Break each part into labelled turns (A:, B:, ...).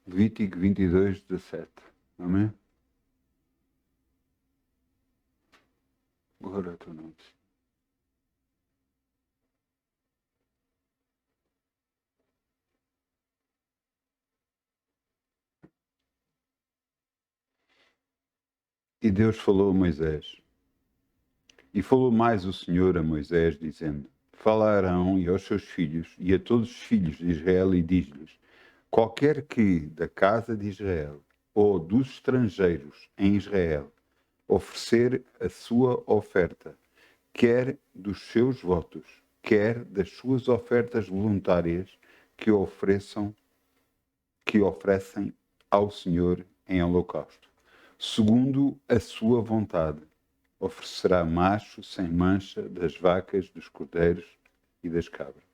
A: Levítico 22, 17. Amém? Glória a teu nome. E Deus falou a Moisés. E falou mais o Senhor a Moisés, dizendo: Fala a Arão e aos seus filhos e a todos os filhos de Israel e diz-lhes: Qualquer que da casa de Israel ou dos estrangeiros em Israel oferecer a sua oferta, quer dos seus votos, quer das suas ofertas voluntárias que oferecem ao Senhor em holocausto, segundo a sua vontade, oferecerá macho sem mancha das vacas, dos cordeiros e das cabras.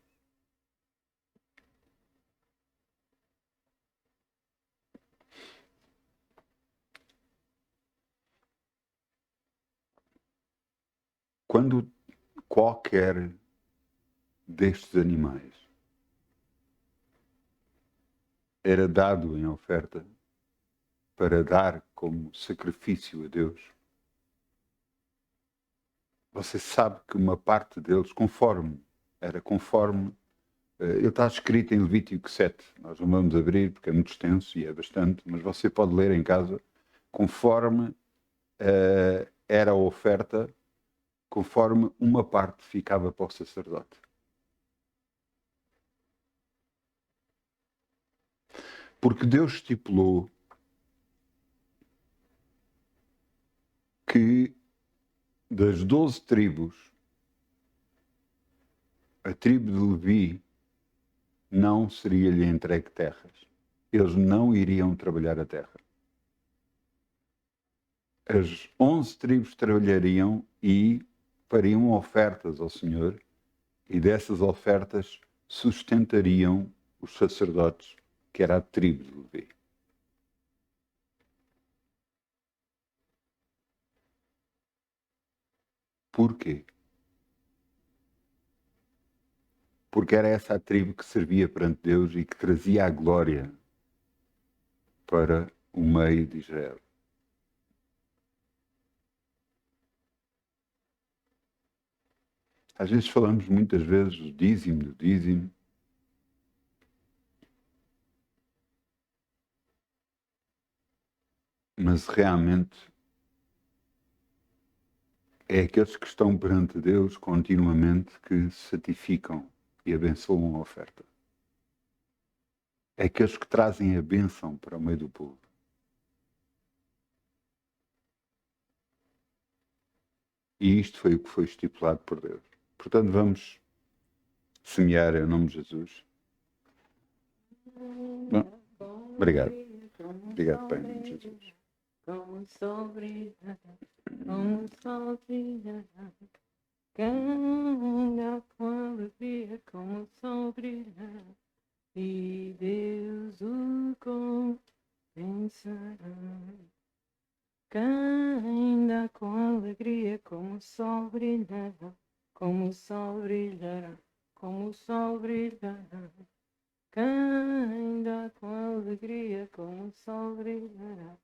A: Quando qualquer destes animais era dado em oferta para dar como sacrifício a Deus, você sabe que uma parte deles, conforme, ele está escrito em Levítico 7, nós não vamos abrir porque é muito extenso e é bastante, mas você pode ler em casa, conforme era a oferta, conforme uma parte ficava para o sacerdote. Porque Deus estipulou que das 12 tribos, a tribo de Levi não seria-lhe entregue terras. Eles não iriam trabalhar a terra. As 11 tribos trabalhariam e fariam ofertas ao Senhor, e dessas ofertas sustentariam os sacerdotes, que era a tribo de Levi. Porquê? Porque era essa a tribo que servia perante Deus e que trazia a glória para o meio de Israel. Às vezes falamos muitas vezes do dízimo, mas realmente é aqueles que estão perante Deus continuamente que certificam e abençoam a oferta. É aqueles que trazem a bênção para o meio do povo. E isto foi o que foi estipulado por Deus. Portanto, vamos semear em nome de Jesus. Bom, obrigado. Obrigado, Pai, em nome de Jesus.
B: Como o sol brilha, como o sol brilha, canta com alegria, como o sol brilha, e Deus o compensará. Canta com alegria, como o sol brilhará, como o sol brilhará, como o sol brilhará. Canta com alegria, como o sol brilhará,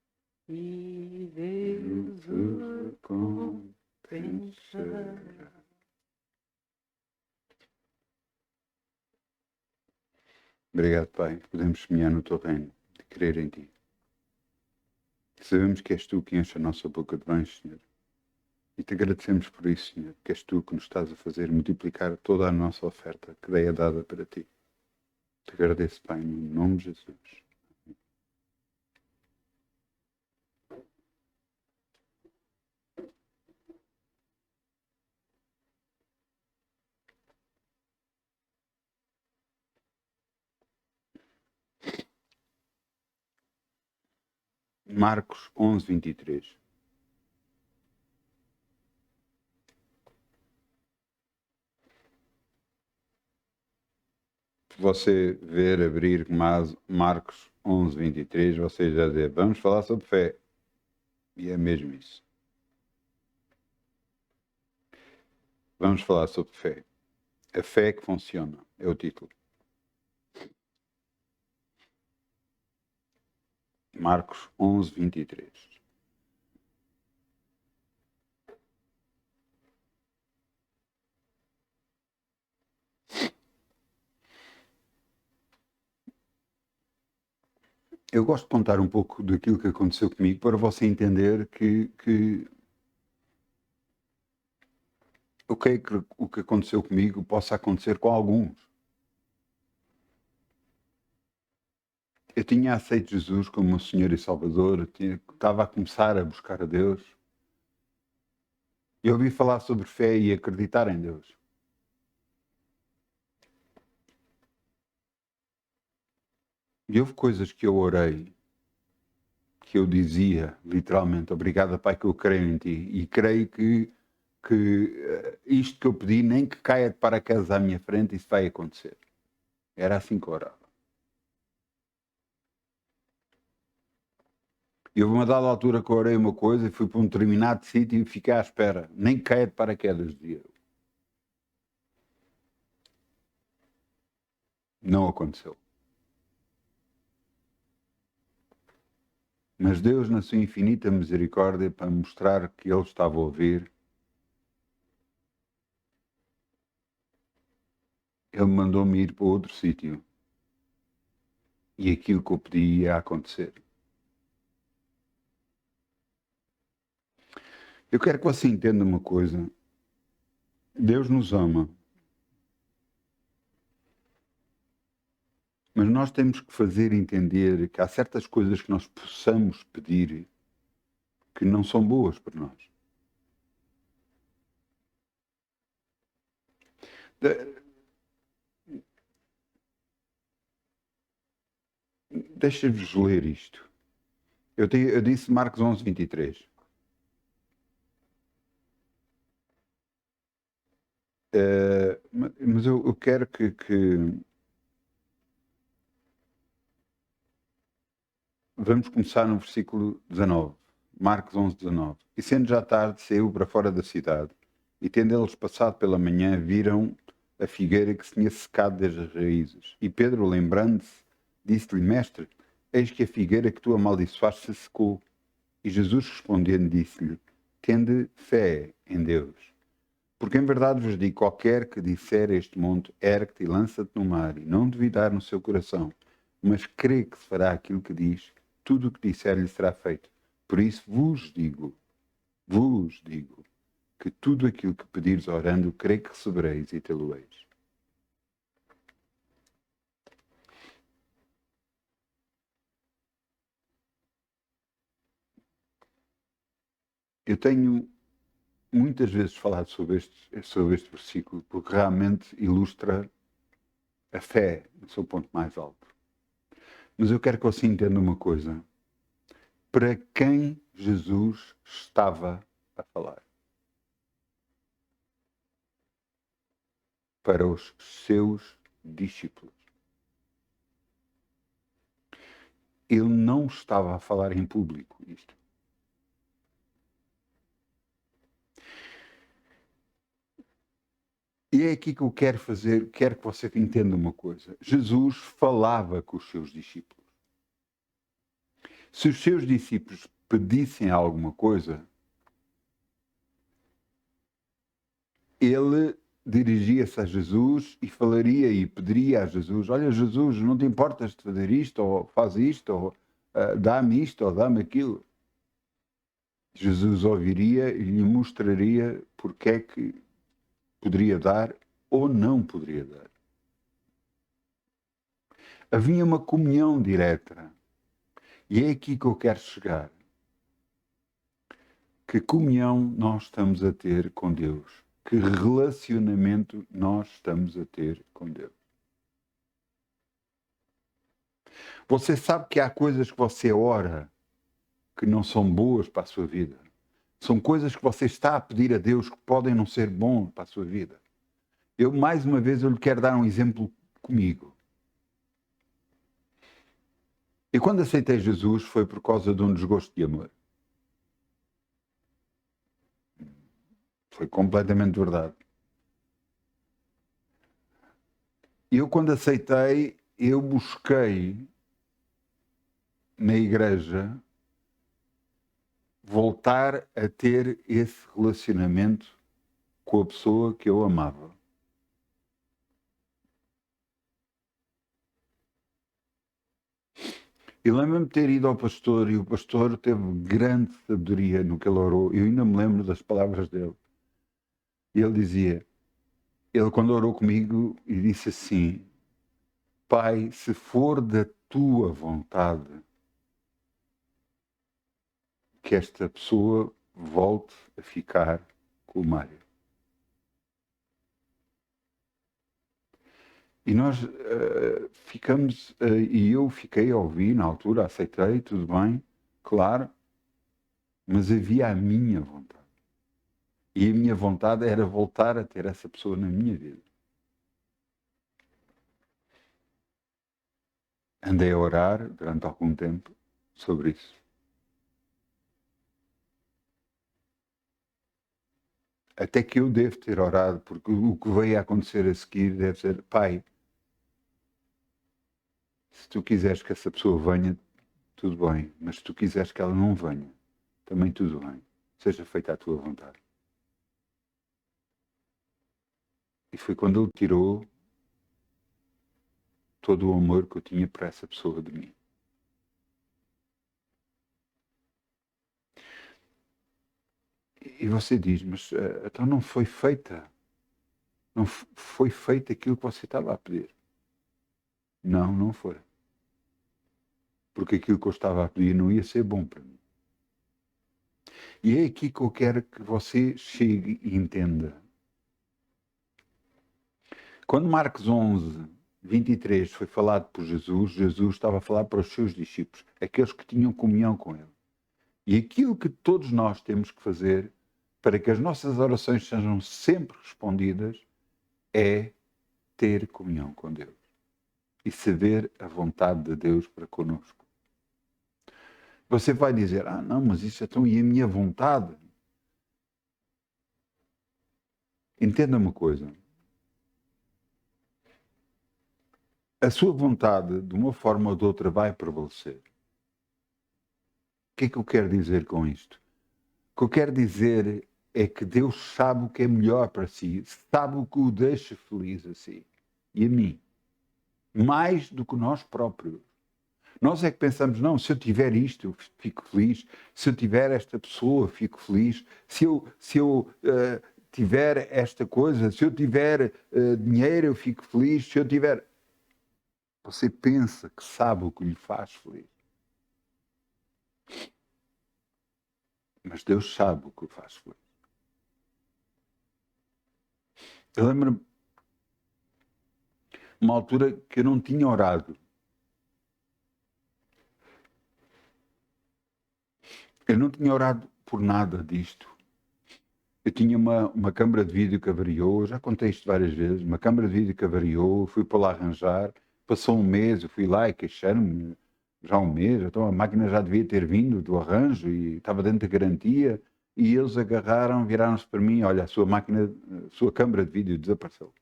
B: e Deus o compensará.
A: Obrigado, Pai. Podemos semear no teu reino, de crer em ti. Sabemos que és tu que enche a nossa boca de bens, Senhor. E te agradecemos por isso, Senhor, que és tu que nos estás a fazer multiplicar toda a nossa oferta que é dada para ti. Te agradeço, Pai, no nome de Jesus. Marcos 11, 23. Se você ver, abrir Marcos 11, 23, você já diz, vamos falar sobre fé. E é mesmo isso. Vamos falar sobre fé. A fé que funciona, é o título. Marcos 11, 23. Eu gosto de contar um pouco daquilo que aconteceu comigo para você entender que o que aconteceu comigo possa acontecer com alguns. Eu tinha aceito Jesus como meu Senhor e Salvador, estava a começar a buscar a Deus. Eu ouvi falar sobre fé e acreditar em Deus. E houve coisas que eu orei, que eu dizia, literalmente, obrigado, Pai, que eu creio em Ti. E creio que isto que eu pedi, nem que caia de paraquedas à minha frente, isso vai acontecer. Era assim que eu orava. E houve uma dada altura que eu orei uma coisa e fui para um determinado sítio e fiquei à espera. Nem que caia de paraquedas, dizia eu. Não aconteceu. Mas Deus, na sua infinita misericórdia, para mostrar que Ele estava a ouvir, Ele mandou-me ir para outro sítio. E aquilo que eu pedi ia acontecer. Eu quero que você entenda uma coisa. Deus nos ama. Mas nós temos que fazer entender que há certas coisas que nós possamos pedir que não são boas para nós. Deixa-vos ler isto. Eu disse Marcos 11, 23. Mas eu quero que vamos começar no versículo 19. Marcos 11, 19. E sendo já tarde, saiu para fora da cidade. E tendo eles passado pela manhã, viram a figueira que se tinha secado desde as raízes. E Pedro, lembrando-se, disse-lhe, Mestre, eis que a figueira que tu amaldiçoaste se secou. E Jesus respondendo disse-lhe, tende fé em Deus. Porque em verdade vos digo, qualquer que disser a este monte, ergue-te e lança-te no mar, e não duvidar no seu coração, mas crê que se fará aquilo que diz, tudo o que disser lhe será feito. Por isso vos digo, que tudo aquilo que pedires orando, crê que recebereis e tê-lo-eis. Eu tenho muitas vezes falado sobre este versículo, porque realmente ilustra a fé no seu ponto mais alto. Mas eu quero que você entenda uma coisa. Para quem Jesus estava a falar? Para os seus discípulos. Ele não estava a falar em público isto. E é aqui que eu quero que você entenda uma coisa. Jesus falava com os seus discípulos. Se os seus discípulos pedissem alguma coisa, ele dirigia-se a Jesus e falaria e pediria a Jesus, olha Jesus, não te importas de fazer isto, ou faz isto, ou dá-me isto, ou dá-me aquilo. Jesus ouviria e lhe mostraria porque é que poderia dar ou não poderia dar. Havia uma comunhão direta. E é aqui que eu quero chegar. Que comunhão nós estamos a ter com Deus? Que relacionamento nós estamos a ter com Deus? Você sabe que há coisas que você ora que não são boas para a sua vida. São coisas que você está a pedir a Deus que podem não ser bons para a sua vida. Mais uma vez, eu lhe quero dar um exemplo comigo. E quando aceitei Jesus foi por causa de um desgosto de amor. Foi completamente verdade. Eu, quando aceitei, eu busquei na igreja, voltar a ter esse relacionamento com a pessoa que eu amava. E lembro-me de ter ido ao pastor e o pastor teve grande sabedoria no que ele orou. Eu ainda me lembro das palavras dele. E ele dizia, ele quando orou comigo e disse assim, Pai, se for da tua vontade que esta pessoa volte a ficar com o Mário. E nós ficamos, e eu fiquei a ouvir na altura, aceitei, tudo bem, claro, mas havia a minha vontade. E a minha vontade era voltar a ter essa pessoa na minha vida. Andei a orar durante algum tempo sobre isso. Até que eu devo ter orado, porque o que veio a acontecer a seguir deve ser, Pai, se tu quiseres que essa pessoa venha, tudo bem, mas se tu quiseres que ela não venha, também tudo bem. Seja feita a tua vontade. E foi quando ele tirou todo o amor que eu tinha para essa pessoa de mim. E você diz, mas então não foi feita. Não foi feito aquilo que você estava a pedir. Não, não foi. Porque aquilo que eu estava a pedir não ia ser bom para mim. E é aqui que eu quero que você chegue e entenda. Quando Marcos 11, 23 foi falado por Jesus, Jesus estava a falar para os seus discípulos, aqueles que tinham comunhão com ele. E aquilo que todos nós temos que fazer para que as nossas orações sejam sempre respondidas é ter comunhão com Deus e saber a vontade de Deus para connosco. Você vai dizer, não, mas isso é tão e a minha vontade. Entenda uma coisa. A sua vontade, de uma forma ou de outra, vai prevalecer. O que é que eu quero dizer com isto? O que eu quero dizer é que Deus sabe o que é melhor para si, sabe o que o deixa feliz a si e a mim, mais do que nós próprios. Nós é que pensamos, não, se eu tiver isto, eu fico feliz, se eu tiver esta pessoa, fico feliz, se eu tiver esta coisa, se eu tiver dinheiro, eu fico feliz, se eu tiver... Você pensa que sabe o que lhe faz feliz. Mas Deus sabe o que o faz feliz. Eu lembro-me uma altura que eu não tinha orado. Eu não tinha orado por nada disto. Eu tinha uma câmara de vídeo que avariou, já contei isto várias vezes, uma câmara de vídeo que avariou, fui para lá arranjar, passou um mês, eu fui lá e queixaram-me, já um mês, então a máquina já devia ter vindo do arranjo e estava dentro da garantia, e eles agarraram, viraram-se para mim, olha, a sua máquina, a sua câmara de vídeo desapareceu.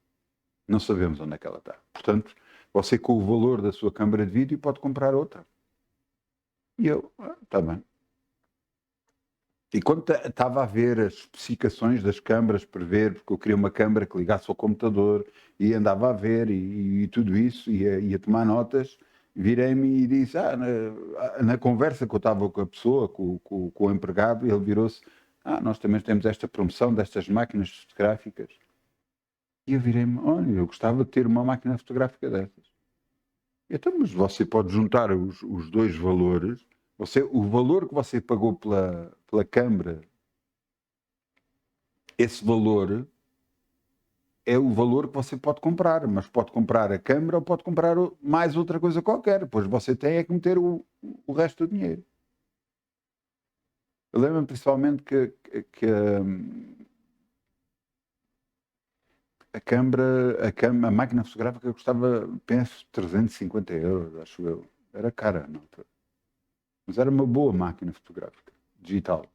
A: Não sabemos onde é que ela está. Portanto, você com o valor da sua câmara de vídeo pode comprar outra. E eu, está bem. E quando estava a ver as especificações das câmaras para ver, porque eu queria uma câmara que ligasse ao computador, e andava a ver e tudo isso, ia tomar notas, virei-me e disse, na conversa que eu estava com a pessoa, com o empregado, ele virou-se, nós também temos esta promoção destas máquinas fotográficas. E eu virei-me, olha, eu gostava de ter uma máquina fotográfica dessas. Então, mas você pode juntar os dois valores. O valor que você pagou pela câmara, esse valor é o valor que você pode comprar, mas pode comprar a câmara ou pode comprar mais outra coisa qualquer. Pois você tem é que meter o resto do dinheiro. Eu lembro-me principalmente que a máquina fotográfica custava, penso, 350 euros, acho eu. Era cara, não? Mas era uma boa máquina fotográfica, digital.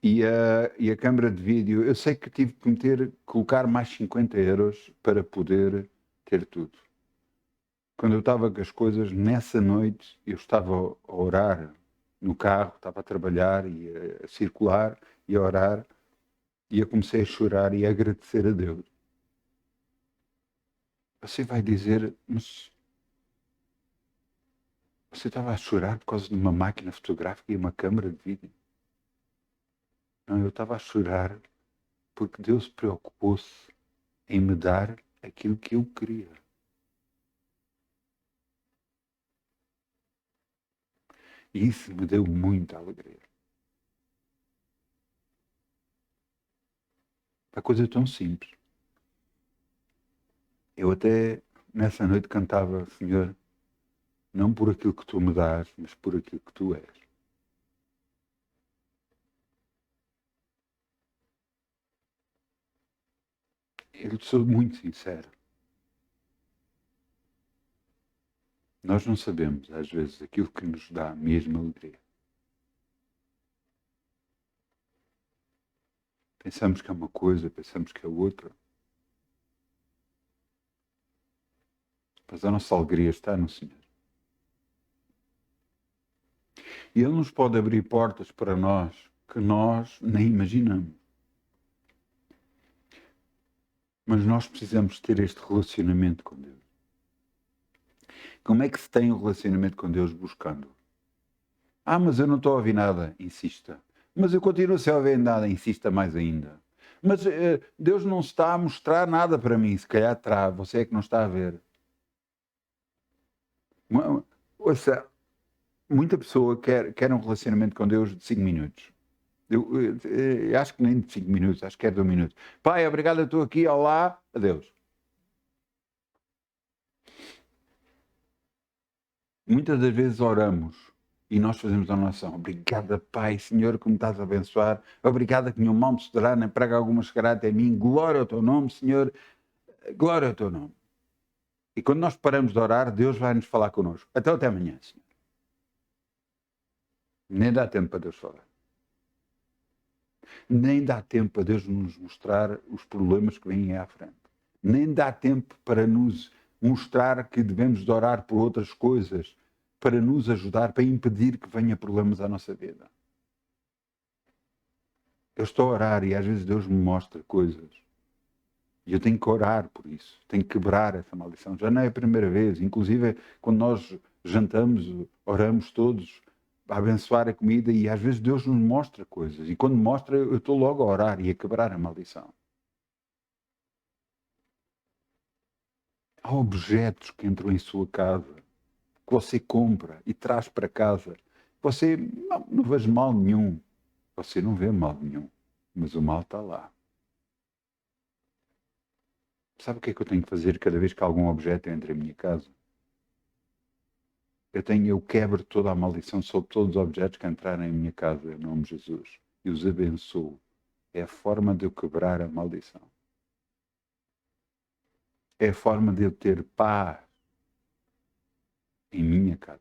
A: E a câmara de vídeo, eu sei que tive que colocar mais 50 euros para poder ter tudo. quando eu estava com as coisas, nessa noite, eu estava a orar no carro, estava a trabalhar e a circular e a orar, e eu comecei a chorar e a agradecer a Deus. Você vai dizer, mas você estava a chorar por causa de uma máquina fotográfica e uma câmara de vídeo? Não, eu estava a chorar porque Deus preocupou-se em me dar aquilo que eu queria. E isso me deu muita alegria. A coisa é tão simples. Eu até nessa noite cantava, Senhor, não por aquilo que tu me dás, mas por aquilo que tu és. Eu sou muito sincero. Nós não sabemos, às vezes, aquilo que nos dá a mesma alegria. Pensamos que é uma coisa, pensamos que é outra. Mas a nossa alegria está no Senhor. E Ele nos pode abrir portas para nós que nós nem imaginamos. Mas nós precisamos ter este relacionamento com Deus. Como é que se tem um relacionamento com Deus buscando? Ah, mas eu não estou a ouvir nada. Insista. Mas eu continuo sem ouvir nada. Insista mais ainda. Mas Deus não está a mostrar nada para mim. Se calhar terá. Você é que não está a ver. Ouça, muita pessoa quer um relacionamento com Deus de 5 minutos. Eu acho que nem de 5 minutos, acho que é de 1 minuto. Pai, obrigado, eu estou aqui, olá, adeus. Muitas das vezes oramos e nós fazemos a oração. Obrigada, Pai, Senhor, que me estás a abençoar. Obrigada que nenhum mal me sucederá, nem praga alguma chegará até mim. Glória ao teu nome, Senhor. Glória ao teu nome. E quando nós paramos de orar, Deus vai nos falar connosco. Até amanhã, Senhor. Nem dá tempo para Deus falar. Nem dá tempo para Deus nos mostrar os problemas que vêm à frente. Nem dá tempo para nos mostrar que devemos de orar por outras coisas, para nos ajudar, para impedir que venha problemas à nossa vida. Eu estou a orar e às vezes Deus me mostra coisas. E eu tenho que orar por isso. Tenho que quebrar essa maldição. Já não é a primeira vez. Inclusive, quando nós jantamos, oramos todos a abençoar a comida e às vezes Deus nos mostra coisas. E quando mostra, eu estou logo a orar e a quebrar a maldição. Há objetos que entram em sua casa, que você compra e traz para casa. Você não vê mal nenhum. Você não vê mal nenhum. Mas o mal está lá. Sabe o que é que eu tenho que fazer cada vez que algum objeto entra em minha casa? Eu quebro toda a maldição sobre todos os objetos que entrarem em minha casa, em nome de Jesus. E os abençoo. É a forma de eu quebrar a maldição. É a forma de eu ter paz em minha casa.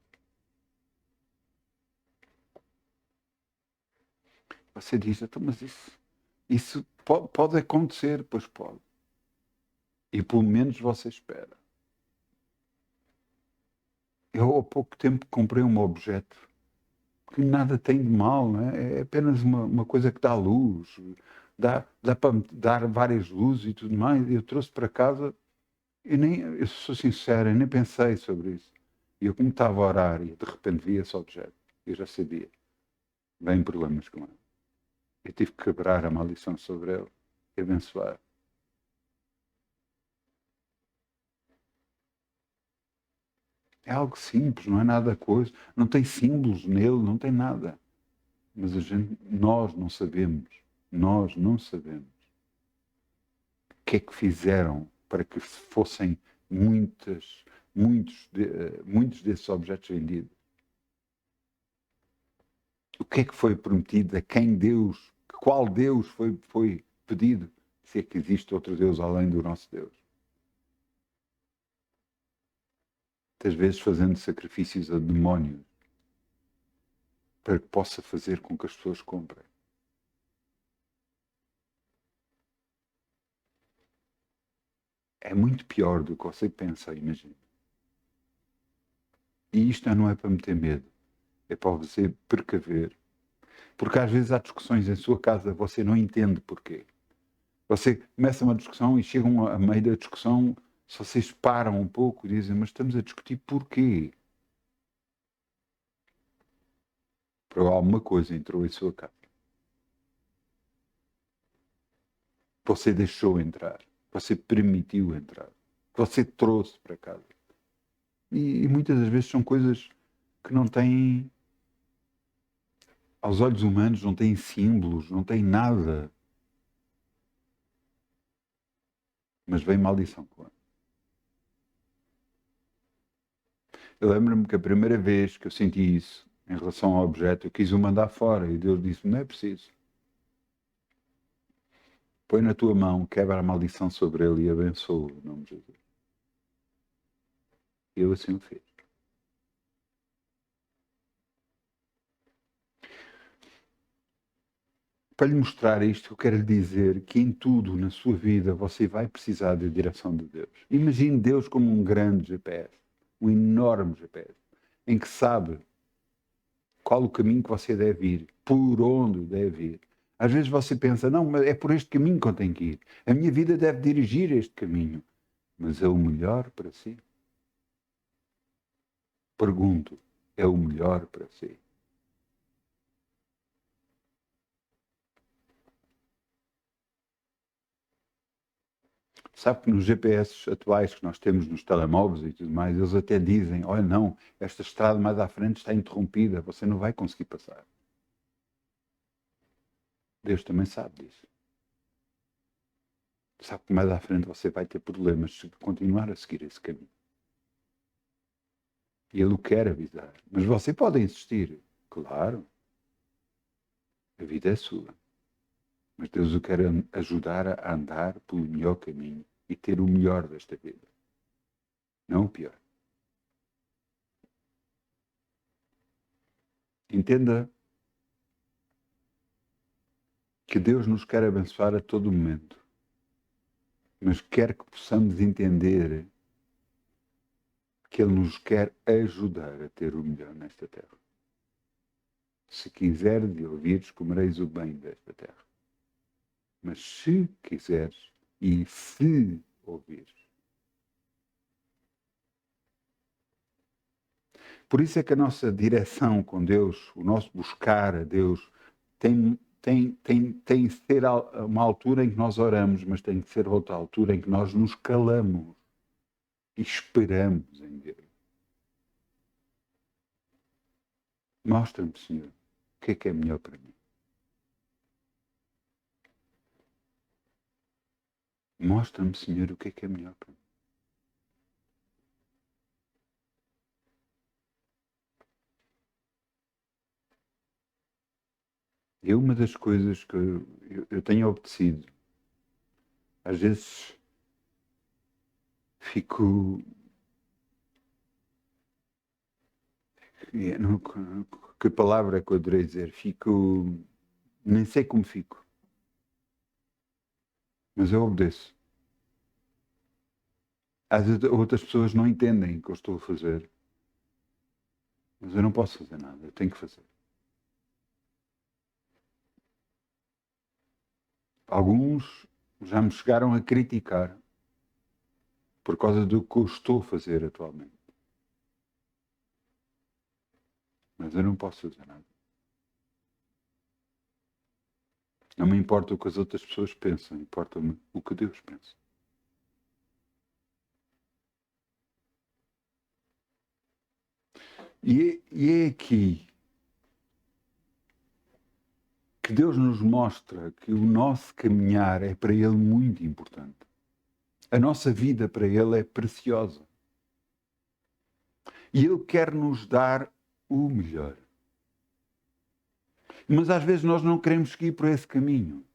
A: Você diz, então, mas isso pode acontecer, pois pode. E pelo menos você espera. Eu há pouco tempo comprei um objeto que nada tem de mal, não é? É apenas uma coisa que dá luz, dá para dar várias luzes e tudo mais. Eu trouxe para casa, eu sou sincero, eu nem pensei sobre isso. E eu como estava a orar e de repente vi esse objeto, eu já sabia, bem problemas com ele. Eu tive que quebrar a maldição sobre ele e abençoar. É algo simples, não é nada coisa, não tem símbolos nele, não tem nada. Mas nós não sabemos o que é que fizeram para que fossem muitos desses objetos vendidos. O que é que foi prometido, a quem Deus, qual Deus foi pedido, se é que existe outro Deus além do nosso Deus. Muitas vezes fazendo sacrifícios a demónios para que possa fazer com que as pessoas comprem. É muito pior do que você pensa, imagina. E isto não é para meter medo, é para você precaver. Porque às vezes há discussões em sua casa, você não entende porquê. Você começa uma discussão e chegam a meio da discussão, se vocês param um pouco e dizem, mas estamos a discutir porquê? Por alguma coisa entrou em sua casa. Você deixou entrar. Você permitiu entrar. Você trouxe para casa. E muitas das vezes são coisas que não têm, aos olhos humanos, não têm símbolos, não têm nada. Mas vem maldição com ela. Eu lembro-me que a primeira vez que eu senti isso, em relação ao objeto, eu quis o mandar fora. E Deus disse, não é preciso. Põe na tua mão, quebra a maldição sobre ele e abençoa o nome de Jesus. E eu assim o fiz. Para lhe mostrar isto, eu quero lhe dizer que em tudo na sua vida você vai precisar da direção de Deus. Imagine Deus como um grande GPS, um enorme GPS, em que sabe qual o caminho que você deve ir, por onde deve ir. Às vezes você pensa, não, mas é por este caminho que eu tenho que ir. A minha vida deve dirigir este caminho. Mas é o melhor para si? Pergunto, é o melhor para si? Sabe que nos GPS atuais que nós temos nos telemóveis e tudo mais, eles até dizem, olha não, esta estrada mais à frente está interrompida, você não vai conseguir passar. Deus também sabe disso. Sabe que mais à frente você vai ter problemas se continuar a seguir esse caminho. E Ele o quer avisar. Mas você pode insistir. Claro, a vida é sua. Mas Deus o quer ajudar a andar pelo melhor caminho e ter o melhor desta vida. Não o pior. Entenda que Deus nos quer abençoar a todo momento. Mas quer que possamos entender que Ele nos quer ajudar a ter o melhor nesta terra. Se quiser de ouvires, comereis o bem desta terra. Mas se quiseres e se ouvires. Por isso é que a nossa direção com Deus, o nosso buscar a Deus, tem de ser uma altura em que nós oramos, mas tem de ser outra altura em que nós nos calamos e esperamos em Deus. Mostra-me, Senhor, o que é melhor para mim. Mostra-me, Senhor, o que é melhor para mim. E uma das coisas que eu tenho obedecido, às vezes fico... Que palavra é que eu deveria dizer? Fico... Nem sei como fico. Mas eu obedeço. Às vezes outras pessoas não entendem o que eu estou a fazer. Mas eu não posso fazer nada, eu tenho que fazer. Alguns já me chegaram a criticar por causa do que eu estou a fazer atualmente. Mas eu não posso fazer nada. Não me importa o que as outras pessoas pensam, importa-me o que Deus pensa. E é aqui que Deus nos mostra que o nosso caminhar é para Ele muito importante. A nossa vida para Ele é preciosa. E Ele quer nos dar o melhor. Mas às vezes nós não queremos seguir por esse caminho.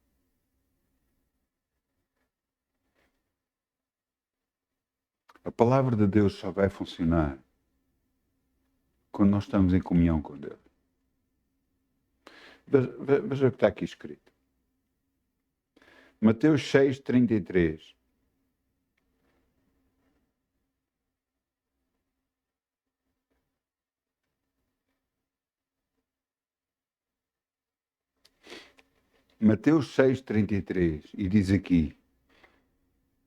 A: A palavra de Deus só vai funcionar quando nós estamos em comunhão com Deus. Veja o que está aqui escrito. Mateus 6:33. Mateus 6,33, e diz aqui: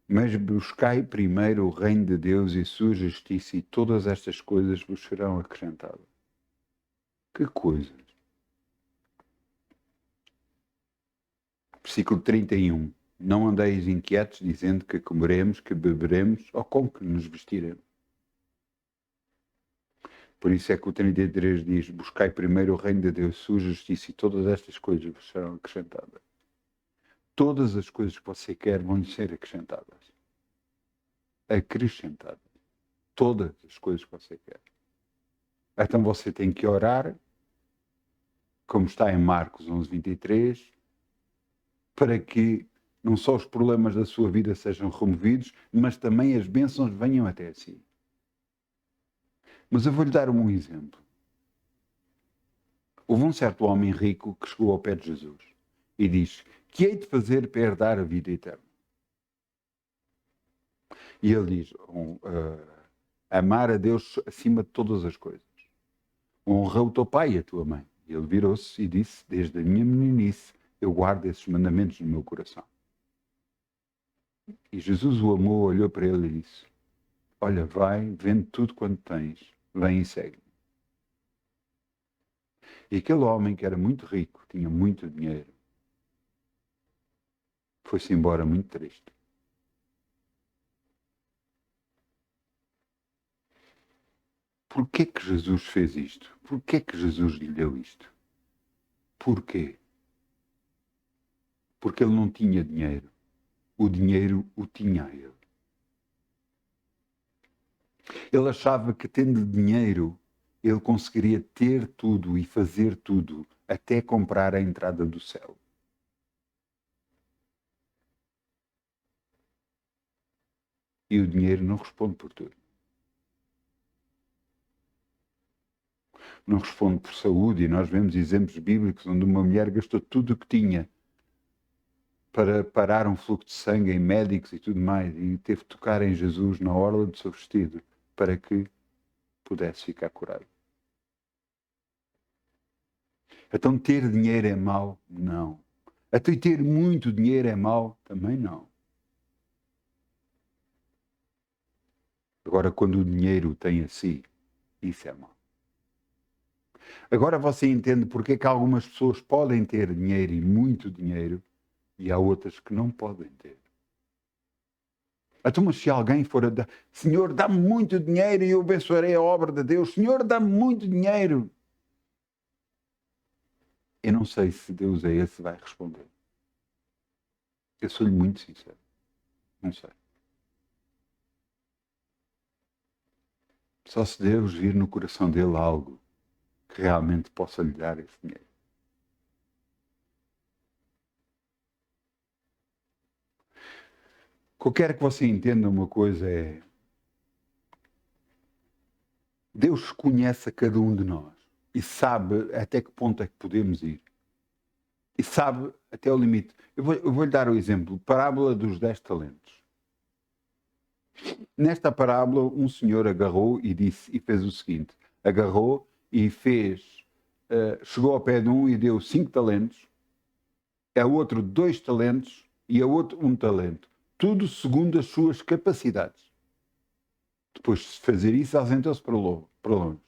A: mas buscai primeiro o reino de Deus e sua justiça, e todas estas coisas vos serão acrescentadas. Que coisas? Versículo 31. Não andeis inquietos, dizendo que comeremos, que beberemos, ou como que nos vestiremos. Por isso é que o 33 diz: buscai primeiro o reino de Deus, sua justiça, e todas estas coisas vos serão acrescentadas. Todas as coisas que você quer vão lhe ser acrescentadas. Acrescentadas. Todas as coisas que você quer. Então você tem que orar, como está em Marcos 11:23, para que não só os problemas da sua vida sejam removidos, mas também as bênçãos venham até si. Mas eu vou-lhe dar um exemplo. Houve um certo homem rico que chegou ao pé de Jesus e disse: que hei de fazer para herdar a vida eterna? E ele diz: amar a Deus acima de todas as coisas. Honra o teu pai e a tua mãe. E ele virou-se e disse: desde a minha meninice eu guardo esses mandamentos no meu coração. E Jesus o amou, olhou para ele e disse: olha, vai, vende tudo quanto tens, vem e segue-me. E aquele homem que era muito rico, tinha muito dinheiro, foi-se embora muito triste. Porquê que Jesus fez isto? Porquê que Jesus lhe deu isto? Porquê? Porque ele não tinha dinheiro. O dinheiro o tinha a ele. Ele achava que tendo dinheiro, ele conseguiria ter tudo e fazer tudo, até comprar a entrada do céu. E o dinheiro não responde por tudo. Não responde por saúde, e nós vemos exemplos bíblicos onde uma mulher gastou tudo o que tinha para parar um fluxo de sangue em médicos e tudo mais, e teve de tocar em Jesus na orla do seu vestido para que pudesse ficar curado. Então ter dinheiro é mau? Não. Até ter muito dinheiro é mau? Também não. Agora, quando o dinheiro tem a si, isso é mau. Agora você entende porque é que algumas pessoas podem ter dinheiro e muito dinheiro e há outras que não podem ter. Então, mas se alguém for a dar, Senhor, dá-me muito dinheiro e eu abençoarei a obra de Deus. Senhor, dá-me muito dinheiro. Eu não sei se Deus é esse que vai responder. Eu sou-lhe muito sincero. Não sei. Só se Deus vir no coração dele algo que realmente possa lhe dar esse dinheiro. O que eu quero que você entenda uma coisa é: Deus conhece a cada um de nós e sabe até que ponto é que podemos ir. E sabe até o limite. Eu vou-lhe dar o exemplo. Parábola dos 10 talentos. Nesta parábola, um senhor agarrou e disse, e fez o seguinte: agarrou e fez, chegou ao pé de um e deu 5 talentos, a outro 2 talentos e a outro 1 talento. Tudo segundo as suas capacidades. Depois de fazer isso, ausentou-se para longe.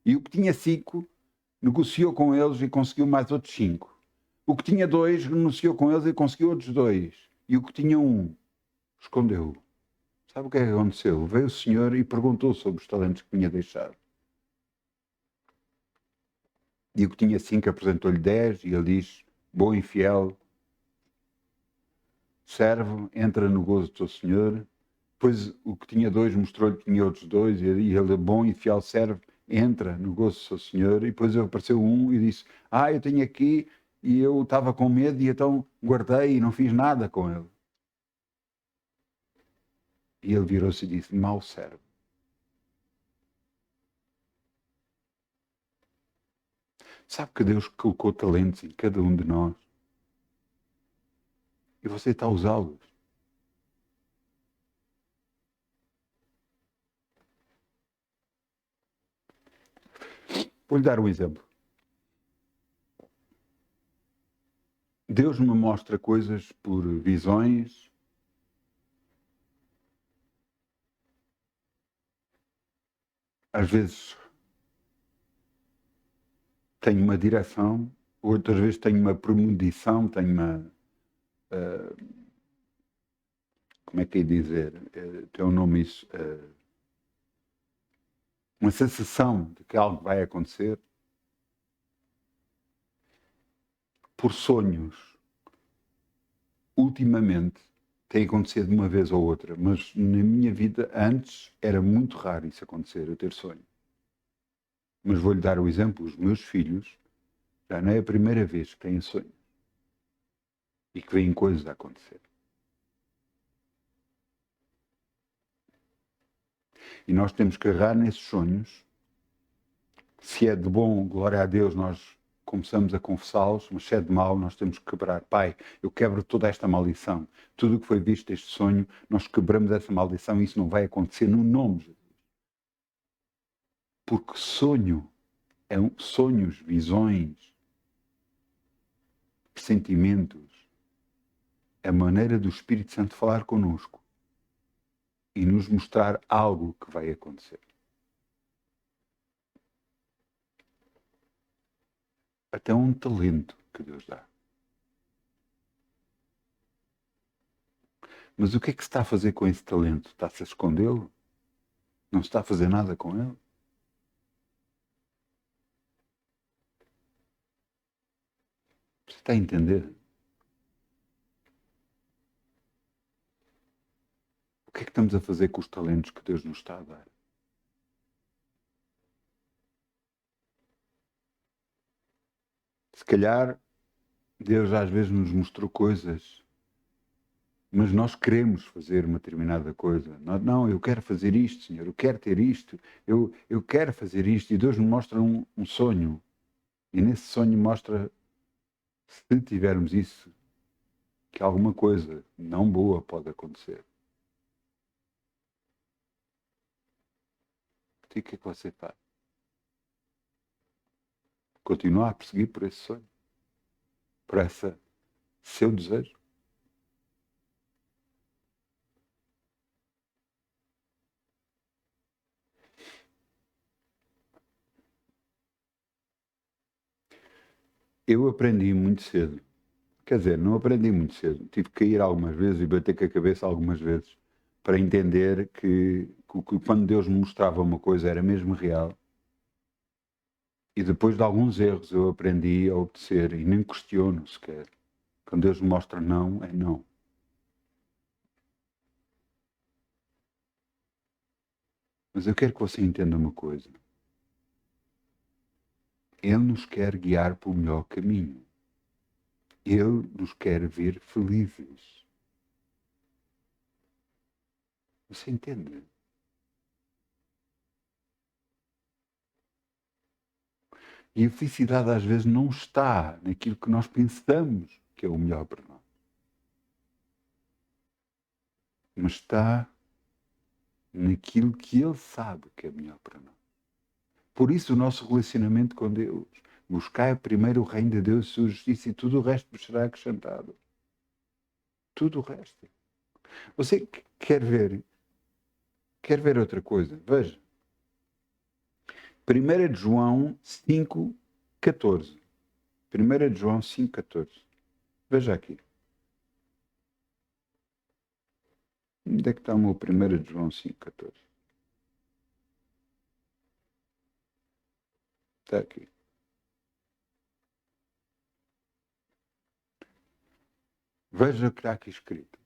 A: E o que tinha 5, negociou com eles e conseguiu mais outros 5. O que tinha 2, negociou com eles e conseguiu outros 2. E o que tinha 1, escondeu-o. Sabe o que é que aconteceu? Veio o senhor e perguntou sobre os talentos que tinha deixado. E o que tinha 5 apresentou-lhe 10 e ele diz: bom e fiel servo, entra no gozo do teu senhor. Depois o que tinha 2 mostrou-lhe que tinha outros 2 e ele, bom e fiel servo, entra no gozo do seu senhor. E depois apareceu um e disse: eu tenho aqui, e eu estava com medo e então guardei e não fiz nada com ele. E ele virou-se e disse: mau servo. Sabe que Deus colocou talentos em cada um de nós e você está a usá-los. Vou-lhe dar um exemplo. Deus me mostra coisas por visões. Às vezes tenho uma direção, outras vezes tenho uma premonição, tenho uma... como é que é dizer? Tem um nome isso. Uma sensação de que algo vai acontecer. Por sonhos. Ultimamente tem acontecido de uma vez ou outra, mas na minha vida antes era muito raro isso acontecer, eu ter sonho. Mas vou-lhe dar o exemplo, os meus filhos já não é a primeira vez que têm sonho e que veem coisas a acontecer. E nós temos que agarrar nesses sonhos. Se é de bom, glória a Deus, nós começamos a confessá-los, mas se é de mal, nós temos que quebrar. Pai, eu quebro toda esta maldição. Tudo o que foi visto este sonho, nós quebramos essa maldição e isso não vai acontecer no nome de Jesus. Porque sonho sonhos, visões, sentimentos, a maneira do Espírito Santo falar connosco e nos mostrar algo que vai acontecer. Até um talento que Deus dá. Mas o que é que se está a fazer com esse talento? Está-se a escondê-lo? Não se está a fazer nada com ele? Você está a entender? O que é que estamos a fazer com os talentos que Deus nos está a dar? Se calhar, Deus às vezes nos mostrou coisas, mas nós queremos fazer uma determinada coisa. Não, eu quero fazer isto, Senhor, eu quero ter isto, eu quero fazer isto. E Deus nos mostra um sonho. E nesse sonho mostra, se tivermos isso, que alguma coisa não boa pode acontecer. E o que é que você faz? Continua a perseguir por esse sonho? Por esse seu desejo? Eu aprendi muito cedo. Quer dizer, não aprendi muito cedo. Tive que cair algumas vezes e bater com a cabeça algumas vezes para entender que quando Deus me mostrava uma coisa era mesmo real. E depois de alguns erros eu aprendi a obedecer e nem questiono sequer. Quando Deus me mostra não, é não. Mas eu quero que você entenda uma coisa. Ele nos quer guiar para o melhor caminho. Ele nos quer ver felizes. Você entende? E a felicidade às vezes não está naquilo que nós pensamos que é o melhor para nós. Mas está naquilo que Ele sabe que é melhor para nós. Por isso o nosso relacionamento com Deus. Buscai primeiro o reino de Deus e sua justiça e tudo o resto vos será acrescentado. Tudo o resto. Você quer ver outra coisa? Veja. 1 de João 5,14. 1 de João 5,14. Veja aqui. Onde é que está o meu 1 de João 5,14? Está aqui. Veja o que está aqui escrito.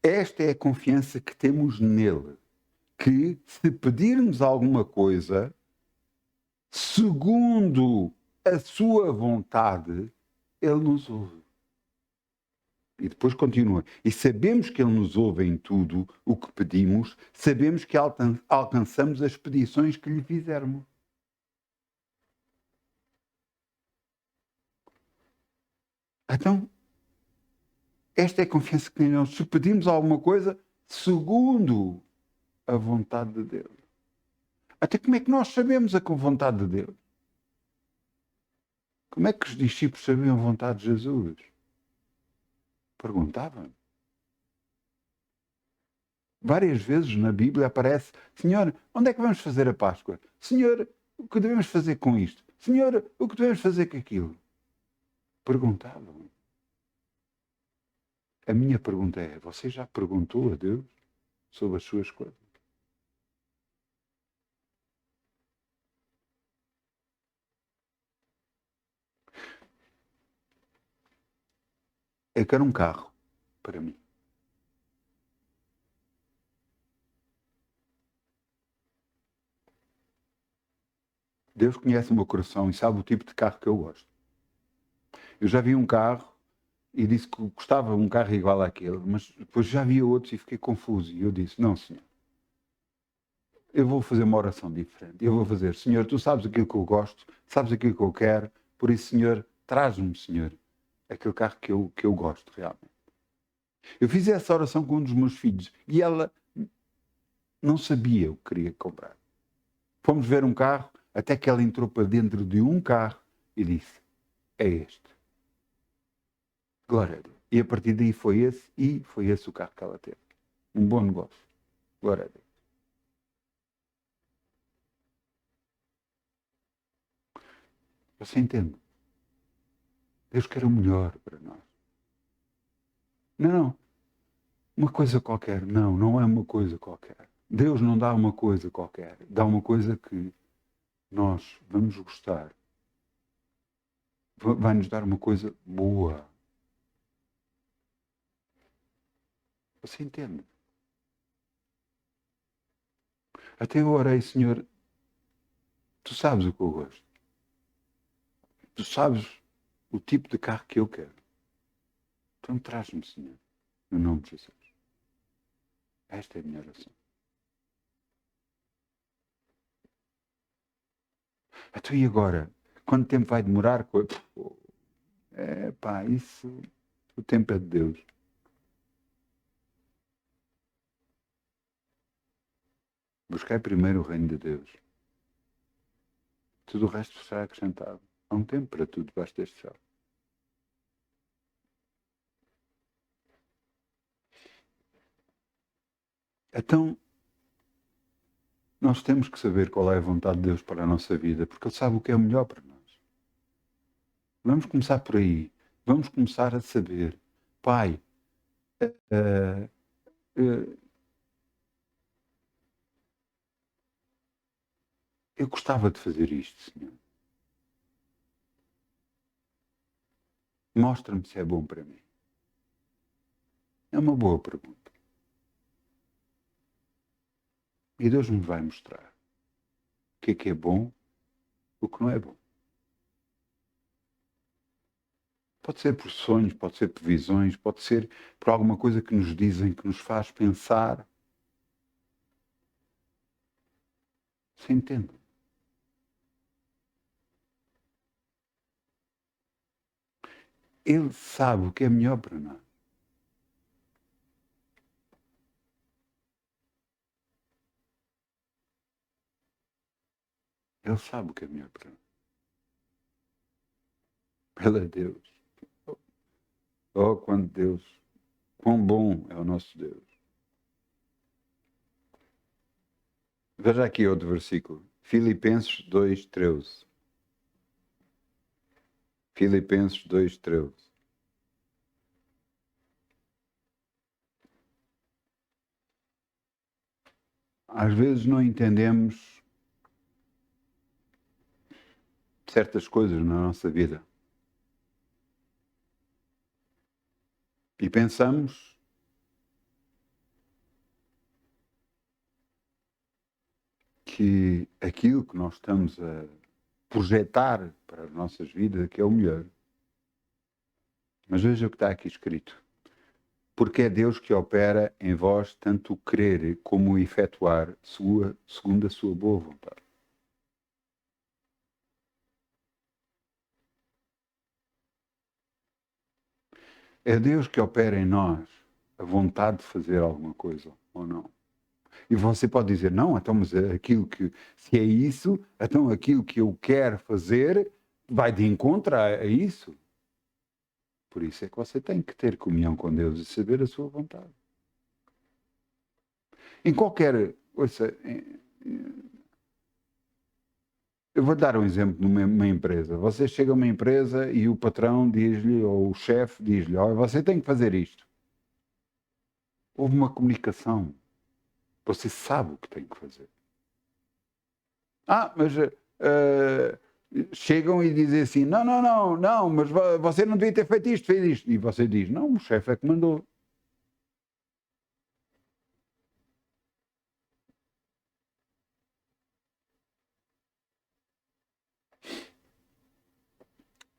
A: Esta é a confiança que temos nele, que se pedirmos alguma coisa, segundo a sua vontade, ele nos ouve. E depois continua. E sabemos que ele nos ouve em tudo o que pedimos, sabemos que alcançamos as petições que lhe fizermos. Então, esta é a confiança que temos. Se pedimos alguma coisa, segundo a vontade de Deus. Até como é que nós sabemos a vontade de Deus? Como é que os discípulos sabiam a vontade de Jesus? Perguntavam. Várias vezes na Bíblia aparece: Senhor, onde é que vamos fazer a Páscoa? Senhor, o que devemos fazer com isto? Senhor, o que devemos fazer com aquilo? Perguntavam. A minha pergunta é: você já perguntou a Deus sobre as suas coisas? Eu quero um carro para mim. Deus conhece o meu coração e sabe o tipo de carro que eu gosto. Eu já vi um carro e disse que gostava de um carro igual àquele, mas depois já vi outros e fiquei confuso. E eu disse: não, Senhor, eu vou fazer uma oração diferente. Eu vou fazer: Senhor, tu sabes aquilo que eu gosto, sabes aquilo que eu quero, por isso, Senhor, traz-me, Senhor, aquele carro que eu gosto realmente. Eu fiz essa oração com um dos meus filhos e ela não sabia o que queria comprar. Fomos ver um carro, até que ela entrou para dentro de um carro e disse: é este. Glória a Deus. E a partir daí foi esse o carro que ela teve. Um bom negócio. Glória a Deus. Você entende? Deus quer o melhor para nós. Não, uma coisa qualquer. Não é uma coisa qualquer. Deus não dá uma coisa qualquer. Dá uma coisa que nós vamos gostar. Vai nos dar uma coisa boa. Você entende? Até eu orei: Senhor, tu sabes o que eu gosto. Tu sabes o tipo de carro que eu quero. Então traz-me, Senhor, no nome de Jesus. Esta é a minha oração. Então e agora? Quanto tempo vai demorar? Isso, o tempo é de Deus. Buscai primeiro o reino de Deus. Tudo o resto será acrescentado. Há um tempo para tudo debaixo deste céu. Então, nós temos que saber qual é a vontade de Deus para a nossa vida, porque Ele sabe o que é o melhor para nós. Vamos começar por aí. Vamos começar a saber: Pai, eu gostava de fazer isto, Senhor. Mostra-me se é bom para mim. É uma boa pergunta. E Deus nos vai mostrar o que é bom, o que não é bom. Pode ser por sonhos, pode ser por visões, pode ser por alguma coisa que nos dizem, que nos faz pensar. Você entende? Ele sabe o que é melhor para nós. Ele sabe o que é melhor para nós. Ele é Deus. Oh, quando Deus, quão bom é o nosso Deus. Veja aqui outro versículo. Filipenses 2:13. Filipenses 2:13. Às vezes não entendemos certas coisas na nossa vida. E pensamos que aquilo que nós estamos a projetar para as nossas vidas é que é o melhor. Mas veja o que está aqui escrito. Porque é Deus que opera em vós tanto o querer como o efetuar segundo a sua boa vontade. É Deus que opera em nós a vontade de fazer alguma coisa ou não. E você pode dizer: não, então, mas aquilo que, se é isso, então aquilo que eu quero fazer vai de encontro a isso. Por isso é que você tem que ter comunhão com Deus e saber a sua vontade. Em qualquer... Ouça, eu vou dar um exemplo numa empresa. Você chega a uma empresa e o patrão diz-lhe, ou o chefe diz-lhe, olha, você tem que fazer isto. Houve uma comunicação. Você sabe o que tem que fazer. Mas chegam e dizem assim, não, mas você não devia ter feito isto, fez isto. E você diz, não, o chefe é que mandou.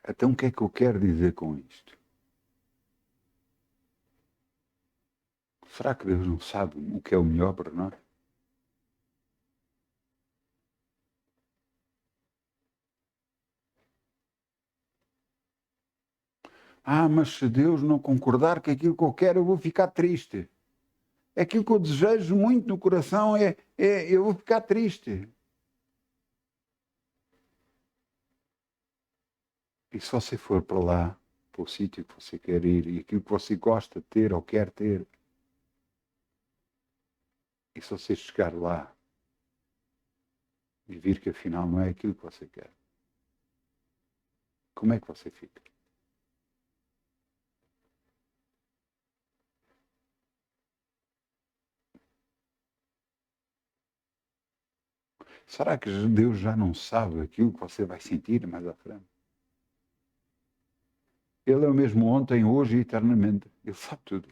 A: Então o que é que eu quero dizer com isto? Será que Deus não sabe o que é o melhor para nós? Mas se Deus não concordar com aquilo que eu quero, eu vou ficar triste. Aquilo que eu desejo muito no coração eu vou ficar triste. E se você for para lá, para o sítio que você quer ir, e aquilo que você gosta de ter ou quer ter, e se você chegar lá e vir que afinal não é aquilo que você quer, como é que você fica? Será que Deus já não sabe aquilo que você vai sentir mais à frente? Ele é o mesmo ontem, hoje e eternamente. Ele sabe tudo.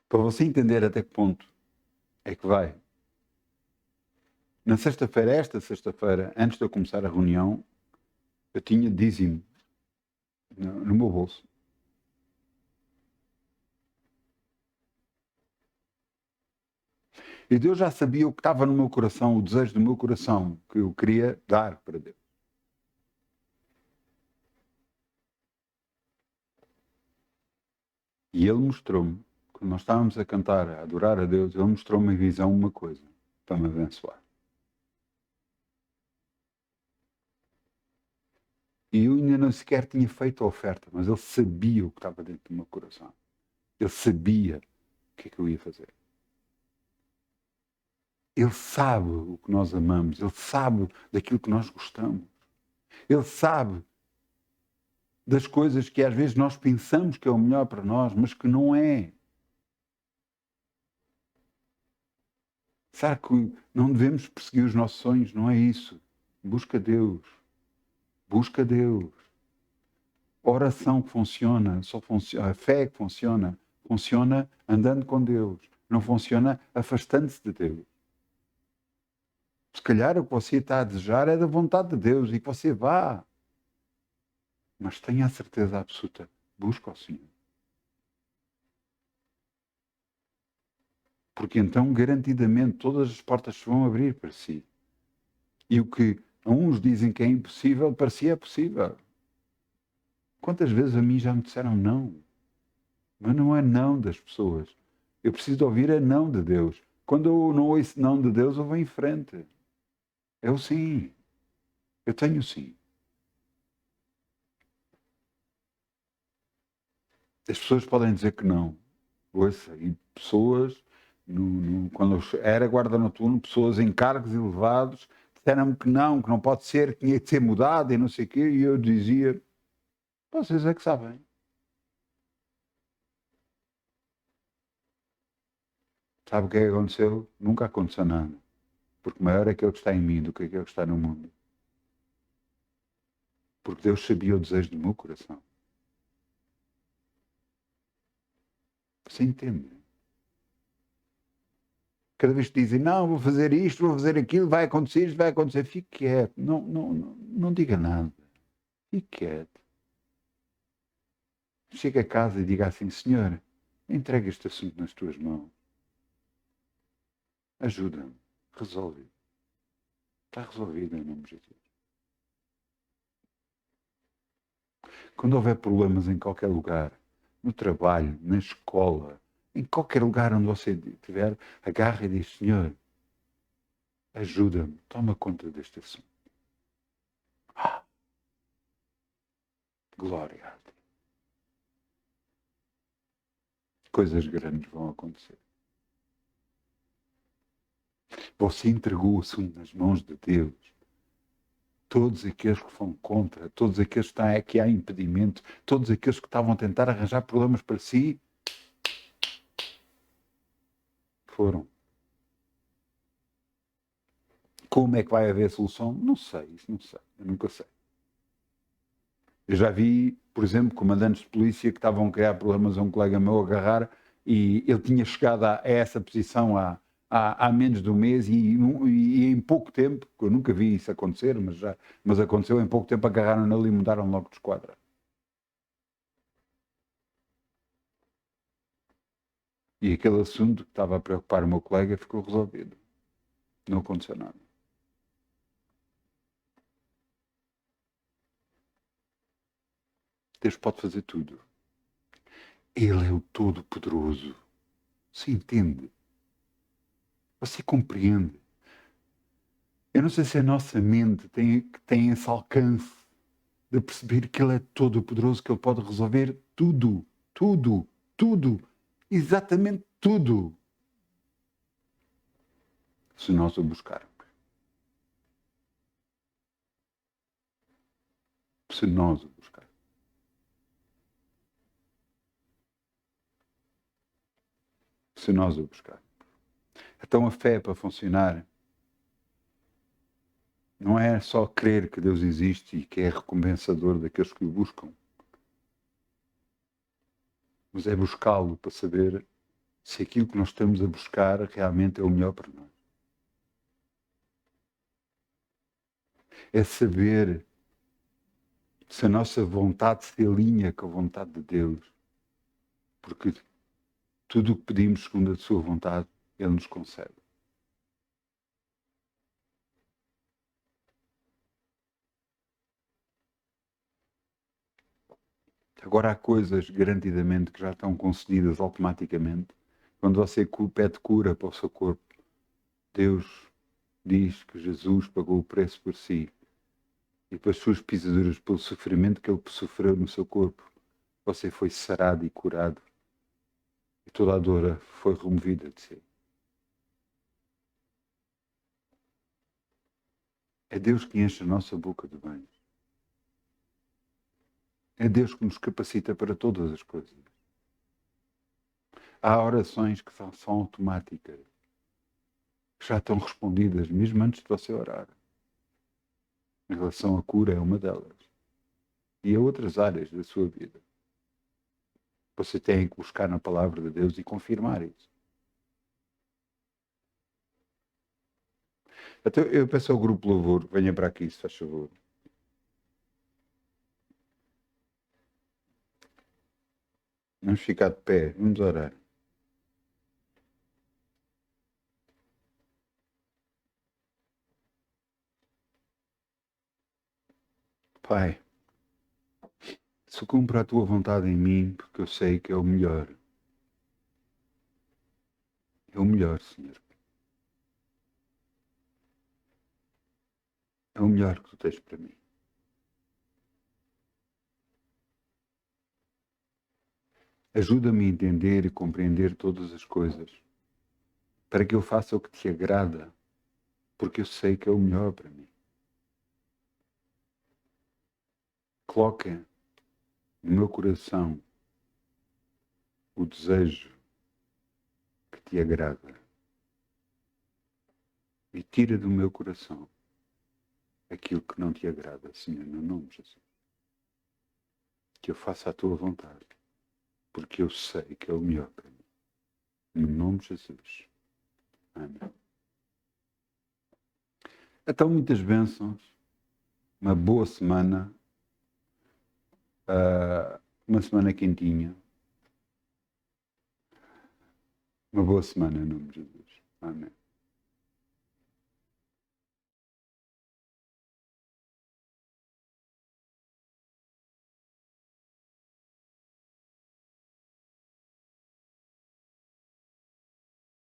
A: Para você entender até que ponto é que vai. Na sexta-feira, esta sexta-feira, antes de eu começar a reunião, eu tinha dízimo no meu bolso. E Deus já sabia o que estava no meu coração, o desejo do meu coração, que eu queria dar para Deus. E Ele mostrou-me, quando nós estávamos a cantar, a adorar a Deus, Ele mostrou-me em visão uma coisa, para me abençoar. E eu ainda não sequer tinha feito a oferta, mas Ele sabia o que estava dentro do meu coração. Ele sabia o que é que eu ia fazer. Ele sabe o que nós amamos, Ele sabe daquilo que nós gostamos. Ele sabe das coisas que às vezes nós pensamos que é o melhor para nós, mas que não é. Será que não devemos perseguir os nossos sonhos? Não é isso. Busca Deus. Busca Deus. A oração que funciona, a fé que funciona andando com Deus. Não funciona afastando-se de Deus. Se calhar o que você está a desejar é da vontade de Deus e que você vá. Mas tenha a certeza absoluta. Busca o Senhor. Porque então, garantidamente, todas as portas se vão abrir para si. E o que a uns dizem que é impossível, para si é possível. Quantas vezes a mim já me disseram não? Mas não é não das pessoas. Eu preciso de ouvir é não de Deus. Quando eu não ouço não de Deus, eu vou em frente. É o sim. Eu tenho sim. As pessoas podem dizer que não. Ouça, e pessoas, quando eu era guarda noturno, pessoas em cargos elevados, disseram-me que não pode ser, que tinha de ser mudado e não sei o quê, e eu dizia, vocês é que sabem. Sabe o que é que aconteceu? Nunca aconteceu nada. Porque maior é aquele que está em mim do que aquele que está no mundo. Porque Deus sabia o desejo do meu coração. Você entende? Cada vez que dizem, não, vou fazer isto, vou fazer aquilo, vai acontecer isto, vai acontecer, fique quieto. Não diga nada. Fique quieto. Chega a casa e diga assim, Senhor, entrega este assunto nas tuas mãos. Ajuda-me. Resolve. Está resolvido em nome de Jesus. Quando houver problemas em qualquer lugar, no trabalho, na escola, em qualquer lugar onde você estiver, agarra e diz: Senhor, ajuda-me, toma conta deste assunto. Glória a Deus. Coisas grandes vão acontecer. Você entregou o assunto nas mãos de Deus. Todos aqueles que foram contra, todos aqueles que estão aqui há impedimento, todos aqueles que estavam a tentar arranjar problemas para si, foram. Como é que vai haver solução? Não sei, isso não sei, eu nunca sei. Eu já vi, por exemplo, comandantes de polícia que estavam a criar problemas a um colega meu agarrar e ele tinha chegado a essa posição há menos de um mês e em pouco tempo, que eu nunca vi isso acontecer, mas aconteceu, em pouco tempo agarraram nele e mudaram logo de esquadra. E aquele assunto que estava a preocupar o meu colega ficou resolvido. Não aconteceu nada. Deus pode fazer tudo. Ele é o Todo-Poderoso. Você entende? Você compreende? Eu não sei se a nossa mente tem esse alcance de perceber que Ele é Todo-Poderoso, que Ele pode resolver tudo, tudo, tudo, exatamente tudo, se nós o buscarmos. Se nós o buscarmos. Se nós o buscarmos. Então a fé, para funcionar, não é só crer que Deus existe e que é recompensador daqueles que o buscam, mas é buscá-lo para saber se aquilo que nós estamos a buscar realmente é o melhor para nós. É saber se a nossa vontade se alinha com a vontade de Deus, porque tudo o que pedimos segundo a sua vontade, Ele nos concede. Agora há coisas garantidamente que já estão concedidas automaticamente. Quando você pede cura para o seu corpo, Deus diz que Jesus pagou o preço por si e pelas suas pisaduras, pelo sofrimento que Ele sofreu no seu corpo, você foi sarado e curado e toda a dor foi removida de si. É Deus que enche a nossa boca de bens. É Deus que nos capacita para todas as coisas. Há orações que são automáticas, que já estão respondidas, mesmo antes de você orar. Em relação à cura é uma delas. E há outras áreas da sua vida. Você tem que buscar na palavra de Deus e confirmar isso. Então, eu peço ao grupo Louvor que venha para aqui, se faz favor. Vamos ficar de pé, vamos orar. Pai, se cumpra a tua vontade em mim, porque eu sei que é o melhor. É o melhor, Senhor. É o melhor que tu tens para mim. Ajuda-me a entender e compreender todas as coisas, para que eu faça o que te agrada, porque eu sei que é o melhor para mim. Coloca no meu coração o desejo que te agrada e tira do meu coração aquilo que não te agrada, Senhor, no nome de Jesus. Que eu faça a tua vontade, porque eu sei que é o melhor para mim. No nome de Jesus. Amém. Então, muitas bênçãos, uma boa semana, uma semana quentinha. Uma boa semana, em nome de Jesus. Amém.